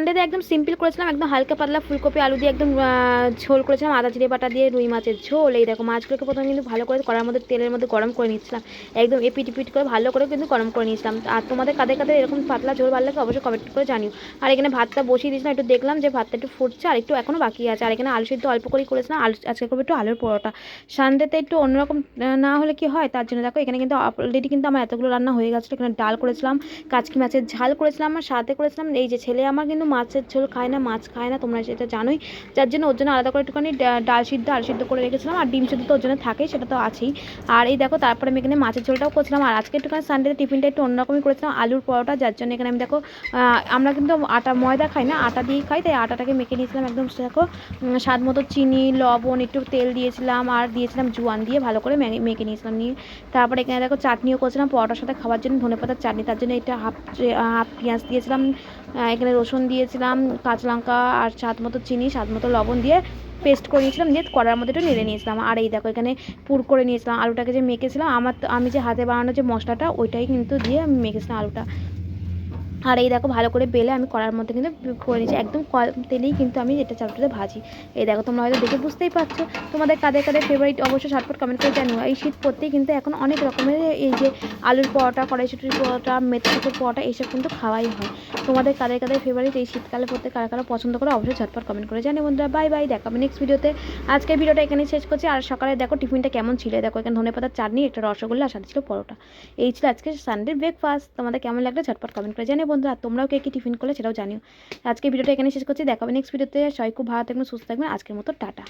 সানডেতে একদম সিম্পল করেছিলাম, একদম হালকা পাতলা ফুলকপি আলু দিয়ে একদম ঝোল করেছিলাম, আদা জিরে বাটা দিয়ে রুই মাছের ঝোল। এই দেখো মাছগুলোকে প্রথমে কিন্তু ভালো করে কড়ার মধ্যে তেলের মধ্যে গরম করে নিচ্ছিলাম, একদম এপিট এপিট করে ভালো করে কিন্তু গরম করে নিয়েছিলাম। আর তোমাদের কাদের কাদের এরকম পাতলা ঝোল ভালো লাগে অবশ্যই কমেন্ট করে জানিও। আর এখানে ভাতটা বসিয়ে দিয়েছিলাম, একটু দেখলাম যে ভাতটা একটু ফুটছে আর একটু এখনও বাকি আছে। আর এখানে আলু সিদ্ধ অল্প করেই করেছিলাম, আজকে করবো একটু আলুর পরোটা। সানডেতে একটু অন্যরকম না হলে কি হয়, তার জন্য দেখো এখানে কিন্তু অলরেডি কিন্তু আমার এতগুলো রান্না হয়ে গেছিলো। এখানে ডাল করেছিলাম, কাচকি মাছের ঝাল করেছিলাম, আর সাথে করেছিলাম এই যে ছেলে আমার কিন্তু মাছের ঝোল খায় না, মাছ খায় না, তোমরা সেটা জানোই, যার জন্য ওর জন্য আলাদা করে একটুখানি ডাল সিদ্ধ আলু সিদ্ধ করে রেখেছিলাম। আর ডিম সিদ্ধ তো ওর জন্য থাকেই, সেটা তো আছেই। আর এই দেখো তারপরে আমি এখানে মাছের ঝোলটাও করছিলাম। আর আজকে একটুখানি সানডেতে টিফিনটা একটু অন্যরকমই করেছিলাম, আলুর পরোটা, যার জন্য এখানে আমি দেখো আমরা কিন্তু ময়দা খাই না, আটা দিয়েই খাই, তাই আটাটাকে মেখে নিয়েছিলাম একদম। দেখো স্বাদ মতো চিনি লবণ একটু তেল দিয়েছিলাম, আর দিয়েছিলাম জোয়ান দিয়ে ভালো করে মেখে নিয়েছিলাম। নিয়ে তারপরে এখানে দেখো চাটনিও করেছিলাম পরোটার সাথে খাওয়ার জন্য, ধনেপাতার চাটনি, তার জন্য এটা হাফ পেঁয়াজ দিয়েছিলাম, এখানে রসুন দিয়েছিলাম, কাঁচা লঙ্কা আর স্বাদ মতো চিনি স্বাদ মতো লবণ দিয়ে পেস্ট করে নিয়েছিলাম, দিয়ে কড়ার মধ্যে একটু নেড়ে নিয়েছিলাম। আর এই দেখো এখানে পুর করে নিয়েছিলাম আলুটাকে যে মেখেছিলাম, আমি যে হাতে বানানো যে মশলাটা ওইটাই কিন্তু দিয়ে আমি মেখেছিলাম আলুটা। আর এই দেখো ভালো করে বেলে আমি কড়ার মধ্যে কিন্তু করে নিয়েছি, একদম কম তেলেই কিন্তু আমি এটা চালটাতে ভাজি। এই দেখো তোমরা হয়তো দেখে বুঝতেই পারছো। তোমাদের কাদের কাদের ফেভারিট অবশ্যই ঝটপট কমেন্ট করে জানিও। এই শীত পড়তেই কিন্তু এখন অনেক রকমের এই যে আলুর পরোটা, কড়াইশুঁটির পরোটা, মেথি শাকের পরোটা এইসব কিন্তু খাওয়াই হয়। তোমাদের কাদের কাদের ফেভারিট এই শীতকালে পড়তে কারা কারা পছন্দ করে অবশ্যই ঝটপট কমেন্ট করে জানিও। বন্ধুরা বাই বাই, দেখাবে নেক্সট ভিডিওতে। আজকের ভিডিওটা এখানেই শেষ করছি। আর সকালে দেখো টিফিনটা কেমন ছিল, দেখো এখানে ধনেপাতার চাটনি, একটা রসগোল্লা আর সাথে ছিল পরোটা। এই ছিল আজকে সানডে ব্রেকফাস্ট। তোমাদের কেমন লাগলো ঝটপট কমেন্ট করে জানিও বন্ধুরা। তোমরাও কে কি টিফিন করলে সেটাও জানিও। আজকে ভিডিওটা এখানে শেষ করছি, দেখাবে নেক্সট ভিডিওতে। সবাই খুব ভালো থাকবেন, সুস্থ থাকবেন। আজকের মতো টাটা।